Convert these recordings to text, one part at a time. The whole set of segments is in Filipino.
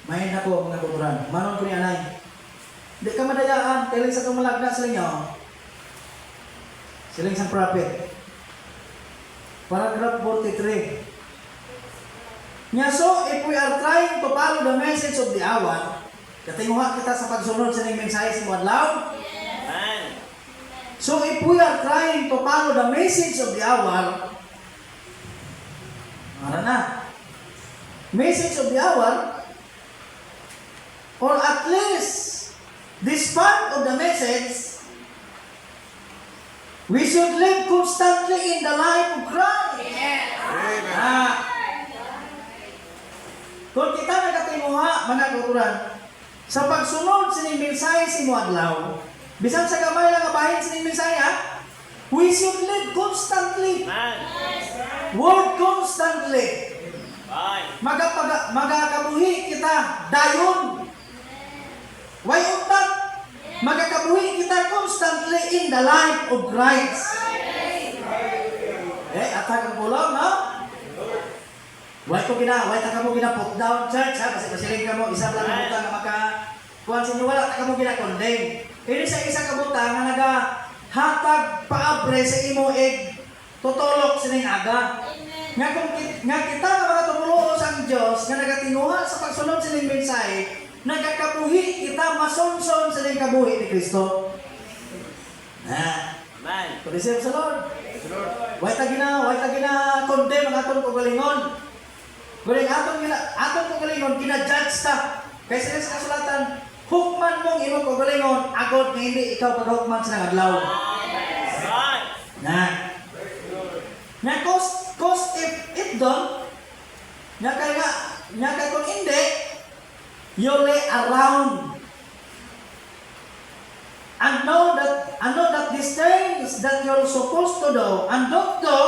Mahin ako mga kuturan. Manon ko ni anay. Di ka madayaan. Kailan sa tumalagna sa inyo. Silang isang prophet. Paragraph 43. Nya so, if we are trying to follow the message of the hour, katinguha kita sa pagsunod sa ning mensahe sa Adlaw. Amen. So if we are trying to follow the message of the hour, ara na. Message of the hour, or at least this part of the message, we should live constantly in the life of Christ. Amen. Kung kita nagkatimuha, mga kauturan, sa pagsunod sa ning mensahe sa imong adlaw, bisan sa gamay lang abahin sa ning mensahe, we should live constantly. Amen. Word constantly. Bye. Magakabuhi kita dayon. Why utat? Magakabuhi kita constantly in the life of Christ. Atag ang pulaw, no? Why ta mo gina put down church, ha? Kasi pasiling ka mo, isa lang ang butang na kuhan sa inyo, wala ta ka mo gina condemn. Ini sa isa ka butang na nagahatag paabre sa imo tutulok sa ning aga. Nga kita nga mga tumuluos ang Diyos nga nagatinuha sa pagsunod sa ning mensahe, nagakabuhi kita masonson sa ning kabuhi ni Kristo. Amen. Receive sa Lord. Why ta gina condemn ang atong kagalingon. Guling atong kagalingon gina-judge ta. Kaysa sa kasulatan, hukman mong imong kagalingon agod nga hindi ikaw paghukman sa nang adlaw. Amen. Na cause if it don't, nya kay kung hindi, you lay around and know that these things that you're supposed to do and don't do,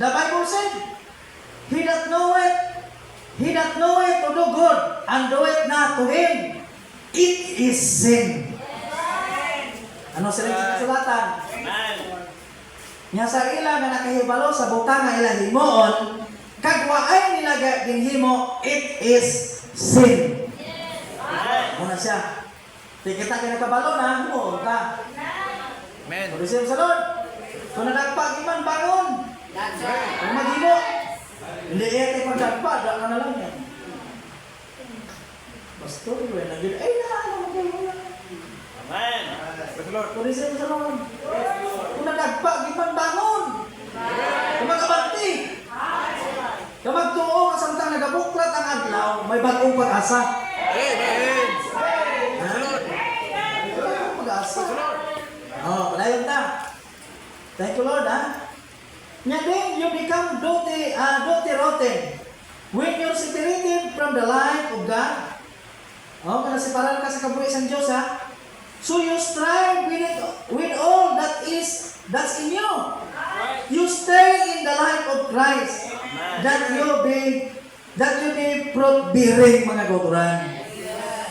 the Bible said, he that knoweth to do good and do it not to him, it is sin. Ano sila sa kasulatan? Amen. Nya sa ila nga nakahibalo sa butang nga ila himoon, kag waay nila ginhimo, it is sin. Muna siya. Di kita kinakabalo na, himoon ka. Amen. Receive sa Lord. Kung nadagpag iman, bangon. Kung maghimo, hindi ete pagdagpag, daka na lang yan. Pastor, iwan na yun. Ay, ano mo kayo? Amen. Praise the Lord. Kung receive sa Lord. Kung nadagpag iman, bangon. Kung magabanti. Kung magtuo, kasamtang nagabuklat ang adlaw, may bagong pag-asa. Amen. Praise the Lord. Pag-asa. Padayon ta. Thank you, Lord, ha? Nya din, you become dirty rotten. When you're separated from the life of God, kaya separan ka sa kabuhi sa Diyos, ha? So you strive with all that's in you. You stay in the life of Christ. That you be fruit-bearing, mga kauturan.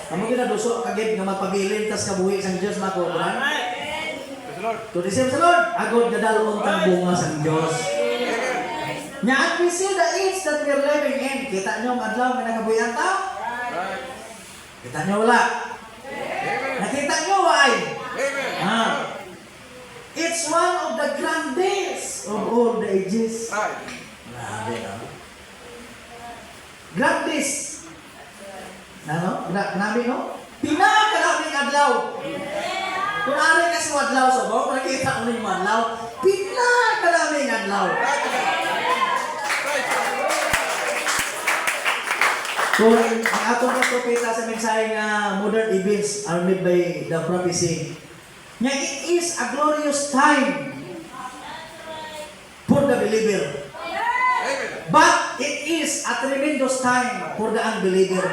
Kamu ginaduso kagid nga magpabilin tas kabuhi sa Diyos, mga kauturan. Amen. Praise the Lord. To receive sa Lord, agod gadalon tang bunga sa Diyos. Nya at we see the age that we're living in. Kita nyo ang adlaw nga nagabuyan ta? Right. Kita nyo wala. Nakita nyo why? Amen. It's one of the grandest of all the ages. Right. Grabe, no? Grandest. Ano? Grabe, no? Pinakaraming adlaw. Kung ari ka sa adlaw sa bawang, nakita mo yung adlaw, pinakaraming adlaw. Kung ang atong kapropeta sa mensahe nga modern events are made by the prophecy, nga it is a glorious time for the believer. Amen. But it is a tremendous time for the unbeliever.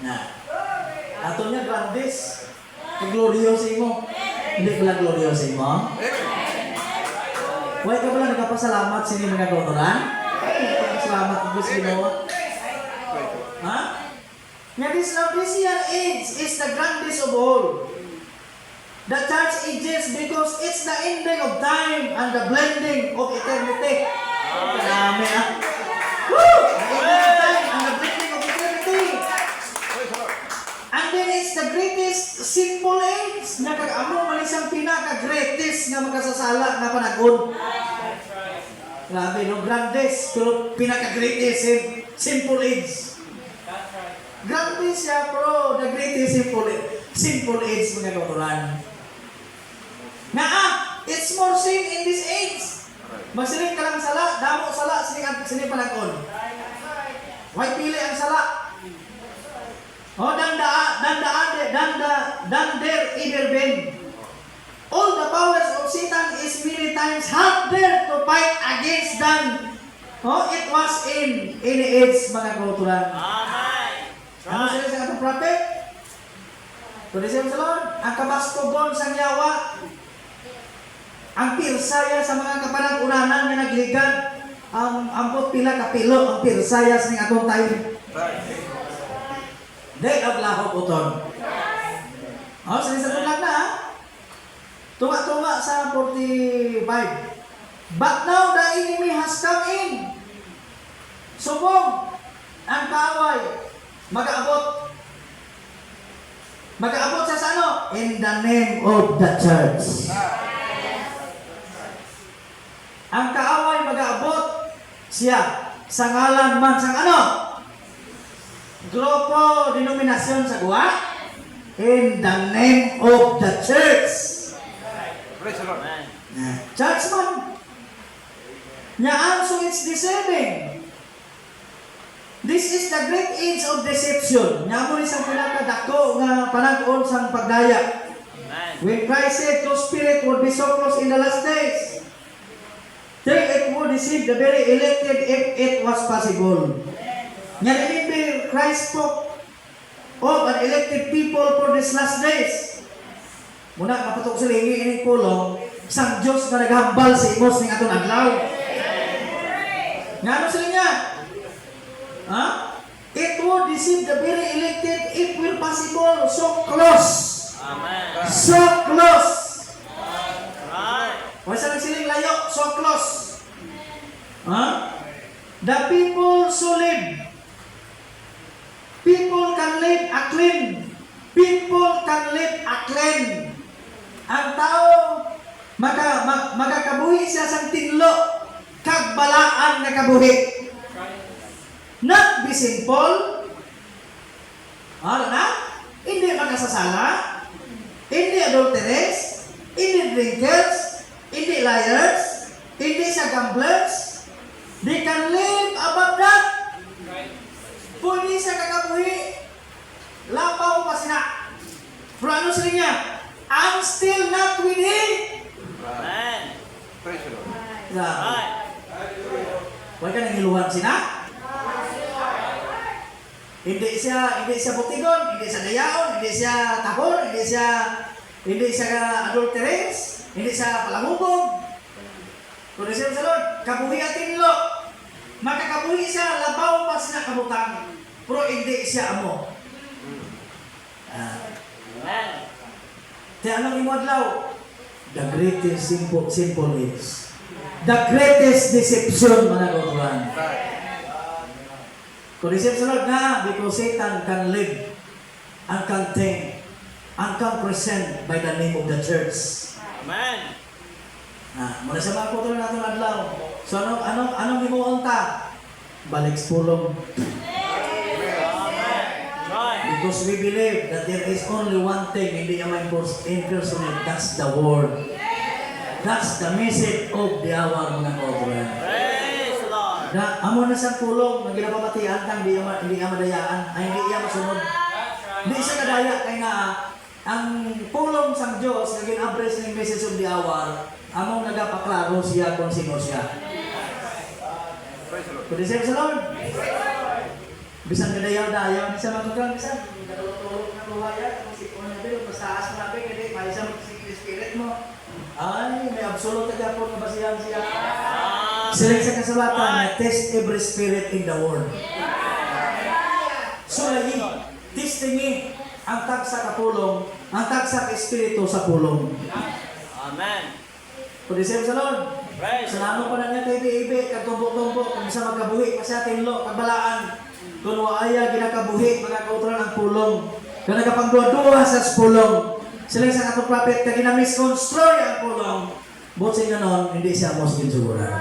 Na, ato niya grandes, gloriosin mo. Hindi pala gloriosin mo. Why ka pala nagpapasalamat sa inyo mga kauturan? Salamat po sa Ginoon. Ha? Nga this Laodicean age is the grandest of all. The church ages because it's the ending of time and the blending of eternity. Marami, ha? Woo! nga makasasala na panahon. Grabe, no? Grandes, pero pinaka-greatest simple age. Grabe siya, pero the greatest simple age mga kauturan. It's more sin in this age. Masiling ka lang sala, damo sala, sini panahon. Why pili ang sala? Oh, dan there either been. All the powers of Satan is many times harder to fight against than it was in any age, mga kautulan. Amen. Ano sila sa atong prophet? Tulisin sa Lord, ang kabaskobon sang yawa, ang pirsaya sa mga kapanag-unanan nga nagligad, ang ambot pila kapilo, ang pirsaya sa ning atong time. Day of lahok uton. Sa tulag na, tunga-tunga sa 45. But now the enemy has come in. Subong ang kaaway. Mag-aabot sa ano? In the name of the church. Ang kaaway mag-aabot siya sa ngalan man sang ano? Grupo, denominasyon sa guwa? In the name of the church. Praise the Lord. Amen. Church man. So it's deceiving. This is the great age of deception. Nya mo isang pinakadako nga panag-on sang pagdaya. Amen. When Christ said two spirit would be so close in the last days, till it would deceive the very elected if it was possible. Nya remember Christ spoke of an elected people for these last days. Muna kapatok sila ini kulong sang Diyos na naghambal sa imos ning atong adlaw. Nga ano sila niya? It would deceive the very elected if will possible. So close. Amen. So close. Right. Wala sa siling layo. So close. The people so live. People can live a clean. People can live a clean. Ang tao magakabuhi siya sa tinlo kag balaan nga kabuhi. Not be simple. Hindi makasasala. Hindi adulterers. Hindi drinkers. Hindi liars. Hindi siya gamblers. They can live above that. Pwede siya kakabuhi. Lapaw pa sila. Pero ano sila niya? I'm still not with him. Amen. Praise the Lord. Right. Huwag ka nang iluhan sila. Hindi siya butigon, hindi siya dayaon, hindi siya tahol, hindi siya adulterers, hindi siya palangubog. Kung siya sa Lord, kabuhi at tinlo. Makakabuhi siya, labaw pa sila kabutang. Pero hindi siya amo. Amen. Kaya anong imadlaw? The greatest simple is the greatest deception, mga kautulan. Kung isip sa Lord na, because Satan can live and contain and can present by the name of the church. Amen. Muna sa mga kautulan natin adlaw. So anong himuon ta? Balik sa pulong. Right. Because we believe that there is only one thing hindi naman impersonate, that's the word. That's the message of the hour, mga kautulan. Praise the Lord. Amo na sa pulong, nang ginapamatian kang hindi niya madayaan, ay hindi niya masunod. Hindi siya kadaya, kaya nga, ang pulong sang Diyos, na gin-address ng message of the hour, among nagapaklaro siya kung sino siya. Praise the Lord. Pwede siya sa Lord? Bisan kadayaw-dayaw, bisa matutang, bisa. Tulog na buhaya, kung si Kung Nabil, basta as mo nabi, hindi, may isang spirit mo. Ay, may absolute na po na basihan siya. Silang sa kasalatan na test every spirit in the world. So, lagi, testingi ang tag sa kapulong, ang tag sa espiritu sa pulong. Amen. Pwede siya sa Lord. Praise. Salamo pa na niya kay Ibe, kagtumbok-tumbok, kung isa magkabuhi, kasi atinlo, kagbalaan. Kung waaya, ginakabuhi, mga kautulan ang pulong. Kung nagapagduwa-duwa sa pulong. Silang sa katong prophet, kag gina-misconstruy ang pulong. Butsing ganon, hindi siya Muslim siguro.